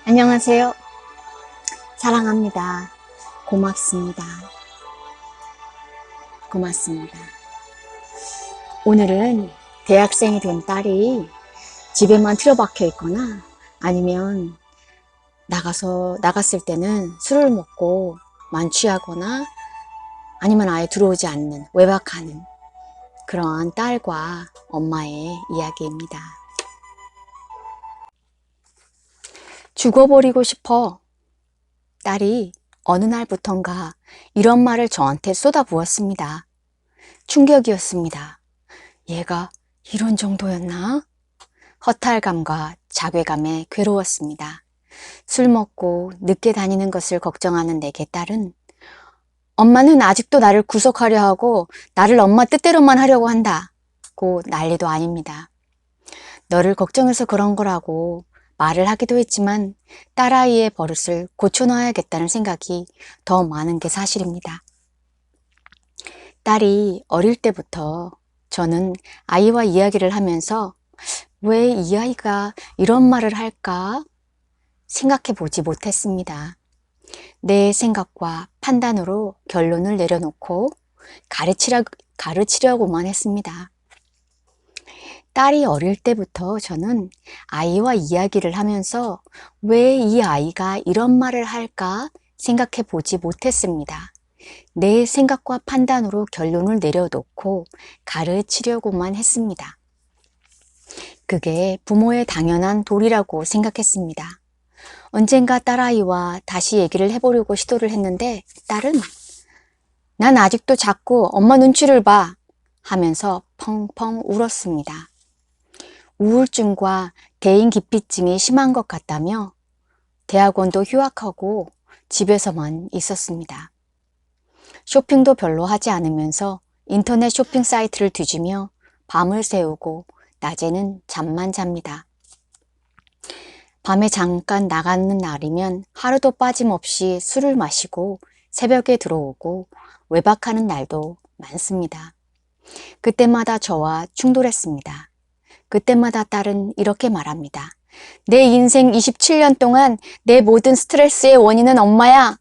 안녕하세요. 사랑합니다. 고맙습니다. 고맙습니다. 오늘은 대학생이 된 딸이 집에만 틀어박혀 있거나 아니면 나갔을 때는 술을 먹고 만취하거나 아니면 아예 들어오지 않는 외박하는 그러한 딸과 엄마의 이야기입니다. 죽어버리고 싶어. 딸이 어느 날부턴가 이런 말을 저한테 쏟아부었습니다. 충격이었습니다. 얘가 이런 정도였나? 허탈감과 자괴감에 괴로웠습니다. 술 먹고 늦게 다니는 것을 걱정하는 내게 딸은 엄마는 아직도 나를 구속하려 하고 나를 엄마 뜻대로만 하려고 한다고 난리도 아닙니다. 너를 걱정해서 그런 거라고 말을 하기도 했지만 딸아이의 버릇을 고쳐놔야겠다는 생각이 더 많은 게 사실입니다. 딸이 어릴 때부터 저는 아이와 이야기를 하면서 왜 이 아이가 이런 말을 할까 생각해 보지 못했습니다. 내 생각과 판단으로 결론을 내려놓고 가르치려고만 했습니다. 딸이 어릴 때부터 저는 아이와 이야기를 하면서 왜 이 아이가 이런 말을 할까 생각해 보지 못했습니다. 내 생각과 판단으로 결론을 내려놓고 가르치려고만 했습니다. 그게 부모의 당연한 도리라고 생각했습니다. 언젠가 딸아이와 다시 얘기를 해보려고 시도를 했는데 딸은 난 아직도 자꾸 엄마 눈치를 봐 하면서 펑펑 울었습니다. 우울증과 대인기피증이 심한 것 같다며 대학원도 휴학하고 집에서만 있었습니다. 쇼핑도 별로 하지 않으면서 인터넷 쇼핑 사이트를 뒤지며 밤을 새우고 낮에는 잠만 잡니다. 밤에 잠깐 나가는 날이면 하루도 빠짐없이 술을 마시고 새벽에 들어오고 외박하는 날도 많습니다. 그때마다 저와 충돌했습니다. 그때마다 딸은 이렇게 말합니다. 내 인생 27년 동안 내 모든 스트레스의 원인은 엄마야.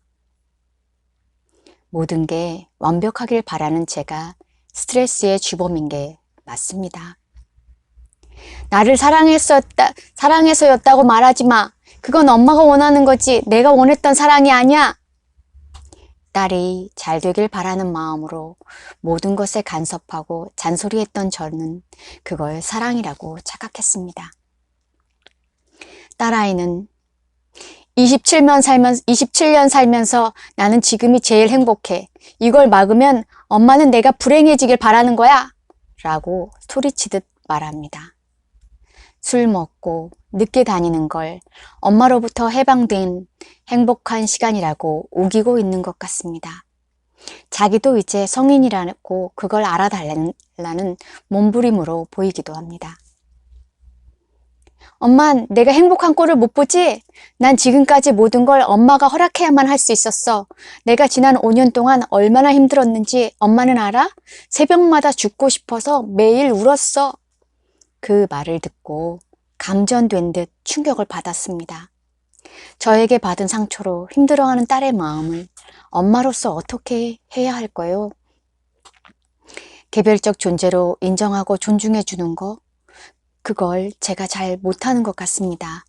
모든 게 완벽하길 바라는 제가 스트레스의 주범인 게 맞습니다. 나를 사랑해서였다고 말하지 마. 그건 엄마가 원하는 거지 내가 원했던 사랑이 아니야. 딸이 잘 되길 바라는 마음으로 모든 것에 간섭하고 잔소리했던 저는 그걸 사랑이라고 착각했습니다. 딸아이는 27년 살면서 나는 지금이 제일 행복해. 이걸 막으면 엄마는 내가 불행해지길 바라는 거야. 라고 소리치듯 말합니다. 술 먹고 늦게 다니는 걸 엄마로부터 해방된 행복한 시간이라고 우기고 있는 것 같습니다. 자기도 이제 성인이라고 그걸 알아달라는 몸부림으로 보이기도 합니다. 엄마, 내가 행복한 꼴을 못 보지? 난 지금까지 모든 걸 엄마가 허락해야만 할 수 있었어. 내가 지난 5년 동안 얼마나 힘들었는지 엄마는 알아? 새벽마다 죽고 싶어서 매일 울었어. 그 말을 듣고 감전된 듯 충격을 받았습니다. 저에게 받은 상처로 힘들어하는 딸의 마음을 엄마로서 어떻게 해야 할까요? 개별적 존재로 인정하고 존중해 주는 거, 그걸 제가 잘 못하는 것 같습니다.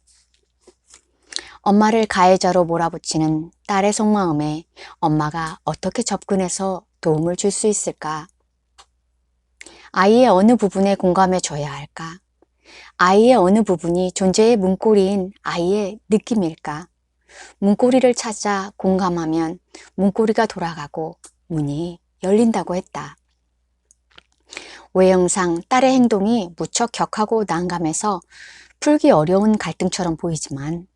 엄마를 가해자로 몰아붙이는 딸의 속마음에 엄마가 어떻게 접근해서 도움을 줄 수 있을까? 아이의 어느 부분에 공감해 줘야 할까? 아이의 어느 부분이 존재의 문고리인 아이의 느낌일까? 문고리를 찾아 공감하면 문고리가 돌아가고 문이 열린다고 했다. 외형상 딸의 행동이 무척 격하고 난감해서 풀기 어려운 갈등처럼 보이지만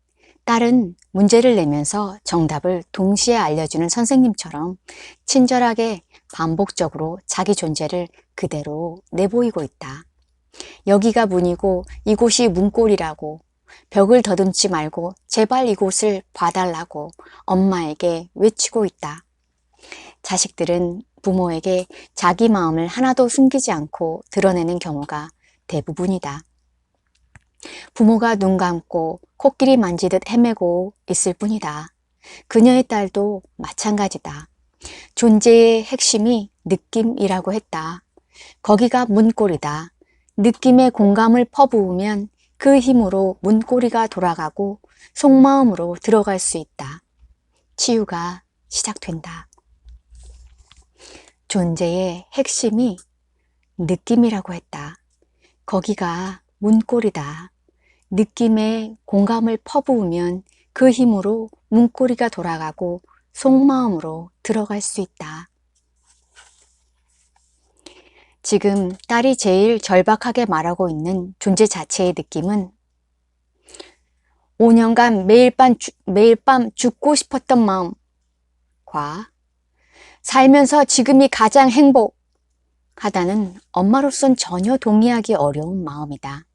딸은 문제를 내면서 정답을 동시에 알려주는 선생님처럼 친절하게 반복적으로 자기 존재를 그대로 내보이고 있다. 여기가 문이고 이곳이 문고리라고 벽을 더듬지 말고 제발 이곳을 봐달라고 엄마에게 외치고 있다. 자식들은 부모에게 자기 마음을 하나도 숨기지 않고 드러내는 경우가 대부분이다. 부모가 눈 감고 코끼리 만지듯 헤매고 있을 뿐이다. 그녀의 딸도 마찬가지다. 존재의 핵심이 느낌이라고 했다. 거기가 문고리다. 느낌의 공감을 퍼부으면 그 힘으로 문고리가 돌아가고 속마음으로 들어갈 수 있다. 치유가 시작된다. 존재의 핵심이 느낌이라고 했다. 거기가 문고리다. 느낌에 공감을 퍼부으면 그 힘으로 문고리가 돌아가고 속마음으로 들어갈 수 있다. 지금 딸이 제일 절박하게 말하고 있는 존재 자체의 느낌은 5년간 매일 밤 죽고 싶었던 마음과 살면서 지금이 가장 행복하다는 엄마로선 전혀 동의하기 어려운 마음이다.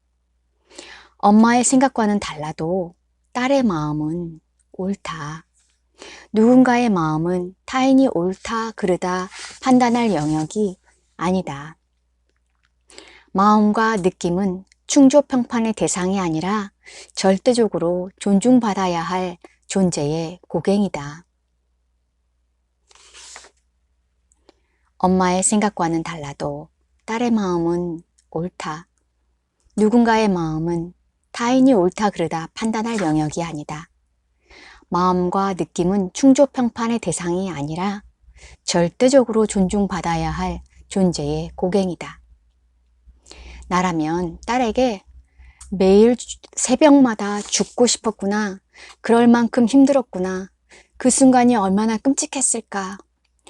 엄마의 생각과는 달라도 딸의 마음은 옳다. 누군가의 마음은 타인이 옳다, 그르다 판단할 영역이 아니다. 마음과 느낌은 충조평판의 대상이 아니라 절대적으로 존중받아야 할 존재의 고갱이다. 엄마의 생각과는 달라도 딸의 마음은 옳다. 누군가의 마음은 타인이 옳다 그르다 판단할 영역이 아니다. 마음과 느낌은 충조평판의 대상이 아니라 절대적으로 존중받아야 할 존재의 고갱이다. 나라면 딸에게 매일 새벽마다 죽고 싶었구나. 그럴 만큼 힘들었구나. 그 순간이 얼마나 끔찍했을까.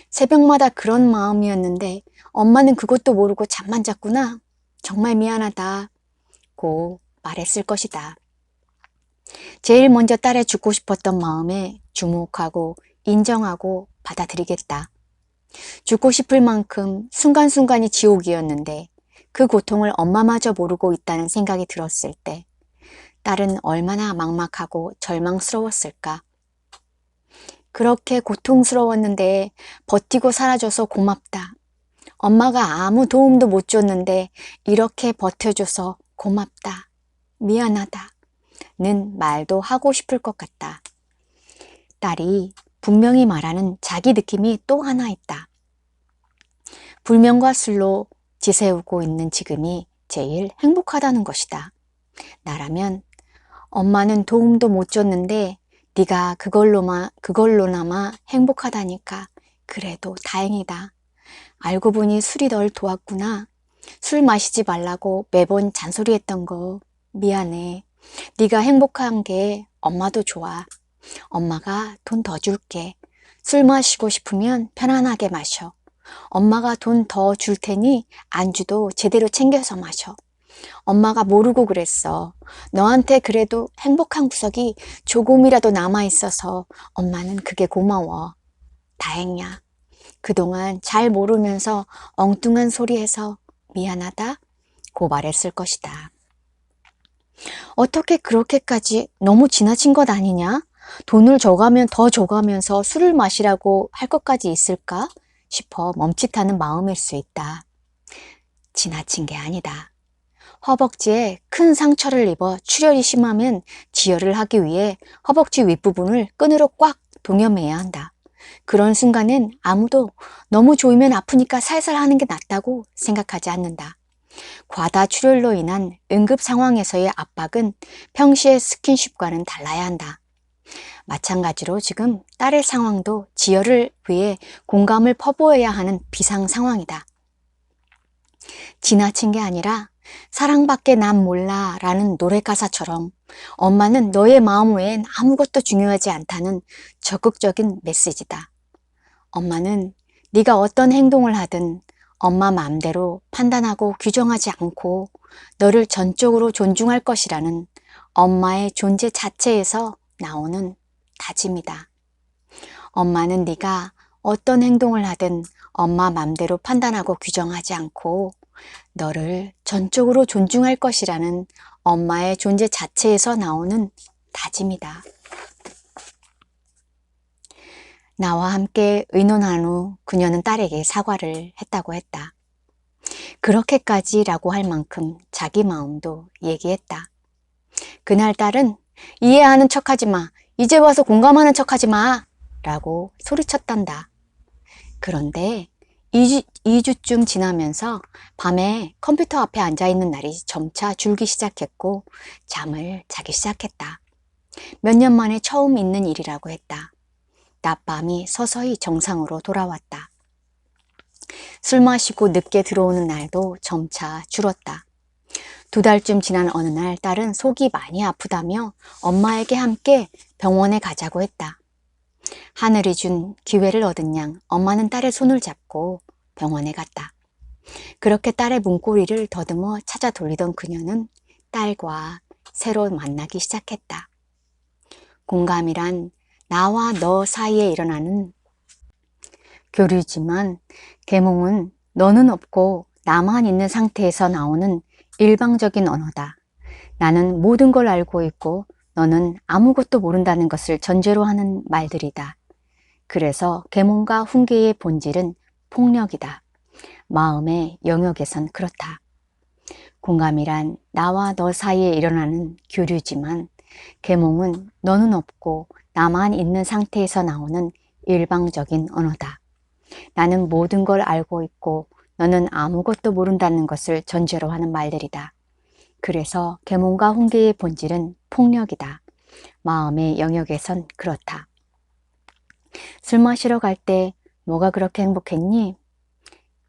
새벽마다 그런 마음이었는데 엄마는 그것도 모르고 잠만 잤구나. 정말 미안하다. 고 말했을 것이다. 제일 먼저 딸의 죽고 싶었던 마음에 주목하고 인정하고 받아들이겠다. 죽고 싶을 만큼 순간순간이 지옥이었는데 그 고통을 엄마마저 모르고 있다는 생각이 들었을 때 딸은 얼마나 막막하고 절망스러웠을까. 그렇게 고통스러웠는데 버티고 살아줘서 고맙다. 엄마가 아무 도움도 못 줬는데 이렇게 버텨줘서 고맙다. 미안하다. 는 말도 하고 싶을 것 같다. 딸이 분명히 말하는 자기 느낌이 또 하나 있다. 불면과 술로 지새우고 있는 지금이 제일 행복하다는 것이다. 나라면 엄마는 도움도 못 줬는데 네가 그걸로나마 행복하다니까 그래도 다행이다. 알고 보니 술이 널 도왔구나. 술 마시지 말라고 매번 잔소리했던 거 미안해. 네가 행복한 게 엄마도 좋아. 엄마가 돈 더 줄게. 술 마시고 싶으면 편안하게 마셔. 엄마가 돈 더 줄 테니 안주도 제대로 챙겨서 마셔. 엄마가 모르고 그랬어. 너한테 그래도 행복한 구석이 조금이라도 남아있어서 엄마는 그게 고마워. 다행이야. 그동안 잘 모르면서 엉뚱한 소리해서 미안하다 고 말했을 것이다. 어떻게 그렇게까지 너무 지나친 것 아니냐? 돈을 줘가면 더 줘가면서 술을 마시라고 할 것까지 있을까 싶어 멈칫하는 마음일 수 있다. 지나친 게 아니다. 허벅지에 큰 상처를 입어 출혈이 심하면 지혈을 하기 위해 허벅지 윗부분을 끈으로 꽉 동여매야 한다. 그런 순간엔 아무도 너무 조이면 아프니까 살살 하는 게 낫다고 생각하지 않는다. 과다 출혈로 인한 응급 상황에서의 압박은 평시의 스킨십과는 달라야 한다. 마찬가지로 지금 딸의 상황도 지혈을 위해 공감을 퍼부어야 하는 비상 상황이다. 지나친 게 아니라 사랑밖에 난 몰라 라는 노래 가사처럼 엄마는 너의 마음 외엔 아무것도 중요하지 않다는 적극적인 메시지다. 엄마는 네가 어떤 행동을 하든 엄마 마음대로 판단하고 규정하지 않고 너를 전적으로 존중할 것이라는 엄마의 존재 자체에서 나오는 다짐이다. 엄마는 네가 어떤 행동을 하든 엄마 맘대로 판단하고 규정하지 않고 너를 전적으로 존중할 것이라는 엄마의 존재 자체에서 나오는 다짐이다. 나와 함께 의논한 후 그녀는 딸에게 사과를 했다고 했다. 그렇게까지 라고 할 만큼 자기 마음도 얘기했다. 그날 딸은 이해하는 척하지 마. 이제 와서 공감하는 척하지 마. 라고 소리쳤단다. 그런데 2주쯤 지나면서 밤에 컴퓨터 앞에 앉아있는 날이 점차 줄기 시작했고 잠을 자기 시작했다. 몇 년 만에 처음 있는 일이라고 했다. 낮밤이 서서히 정상으로 돌아왔다. 술 마시고 늦게 들어오는 날도 점차 줄었다. 2달쯤 지난 어느 날 딸은 속이 많이 아프다며 엄마에게 함께 병원에 가자고 했다. 하늘이 준 기회를 얻은 양 엄마는 딸의 손을 잡고 병원에 갔다. 그렇게 딸의 문고리를 더듬어 찾아 돌리던 그녀는 딸과 새로 만나기 시작했다. 공감이란 나와 너 사이에 일어나는 교류지만 계몽은 너는 없고 나만 있는 상태에서 나오는 일방적인 언어다. 나는 모든 걸 알고 있고 너는 아무것도 모른다는 것을 전제로 하는 말들이다. 그래서 계몽과 훈계의 본질은 폭력이다. 마음의 영역에선 그렇다. 공감이란 나와 너 사이에 일어나는 교류지만 계몽은 너는 없고 나만 있는 상태에서 나오는 일방적인 언어다. 나는 모든 걸 알고 있고 너는 아무것도 모른다는 것을 전제로 하는 말들이다. 그래서 계몽과 훈계의 본질은 폭력이다. 마음의 영역에선 그렇다. 술 마시러 갈 때 뭐가 그렇게 행복했니?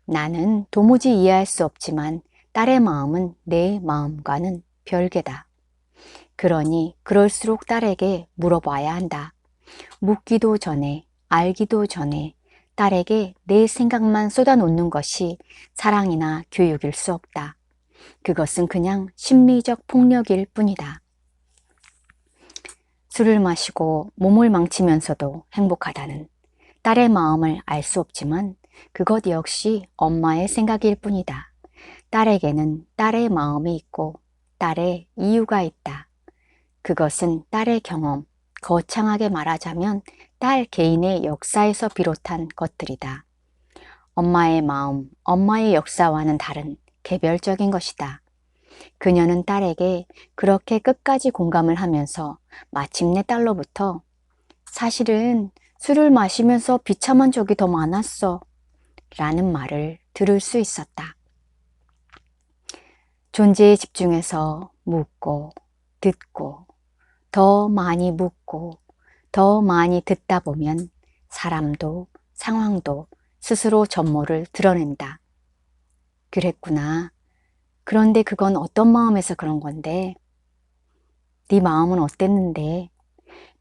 나는 도무지 이해할 수 없지만 딸의 마음은 내 마음과는 별개다. 그러니 그럴수록 딸에게 물어봐야 한다. 묻기도 전에, 알기도 전에 딸에게 내 생각만 쏟아놓는 것이 사랑이나 교육일 수 없다. 그것은 그냥 심리적 폭력일 뿐이다. 술을 마시고 몸을 망치면서도 행복하다는 딸의 마음을 알 수 없지만 그것 역시 엄마의 생각일 뿐이다. 딸에게는 딸의 마음이 있고 딸의 이유가 있다. 그것은 딸의 경험, 거창하게 말하자면 딸 개인의 역사에서 비롯한 것들이다. 엄마의 마음, 엄마의 역사와는 다른 개별적인 것이다. 그녀는 딸에게 그렇게 끝까지 공감을 하면서 마침내 딸로부터 사실은 술을 마시면서 비참한 적이 더 많았어 라는 말을 들을 수 있었다. 존재에 집중해서 묻고 듣고 더 많이 묻고 더 많이 듣다 보면 사람도 상황도 스스로 전모를 드러낸다. 그랬구나. 그런데 그건 어떤 마음에서 그런 건데? 네 마음은 어땠는데?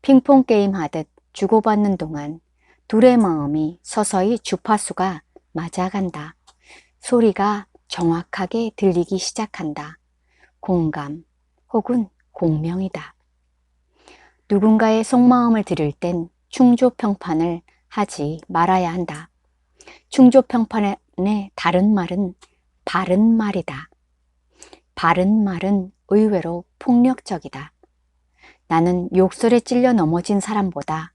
핑퐁 게임 하듯 주고받는 동안 둘의 마음이 서서히 주파수가 맞아간다. 소리가 정확하게 들리기 시작한다. 공감 혹은 공명이다. 누군가의 속마음을 들을 땐 충조평판을 하지 말아야 한다. 충조평판의 다른 말은 바른 말이다. 바른 말은 의외로 폭력적이다. 나는 욕설에 찔려 넘어진 사람보다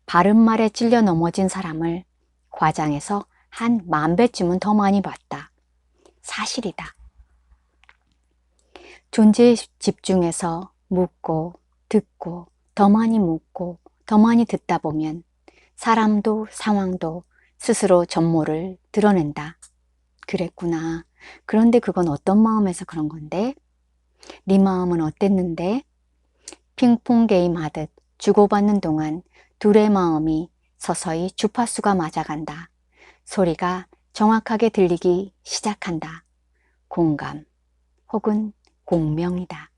바른 말에 찔려 넘어진 사람을 과장해서 한 10,000배쯤은 더 많이 봤다. 사실이다. 존재에 집중해서 묻고 듣고 더 많이 묻고 더 많이 듣다 보면 사람도 상황도 스스로 전모를 드러낸다. 그랬구나. 그런데 그건 어떤 마음에서 그런 건데? 네 마음은 어땠는데? 핑퐁 게임 하듯 주고받는 동안 둘의 마음이 서서히 주파수가 맞아간다. 소리가 정확하게 들리기 시작한다. 공감 혹은 공명이다.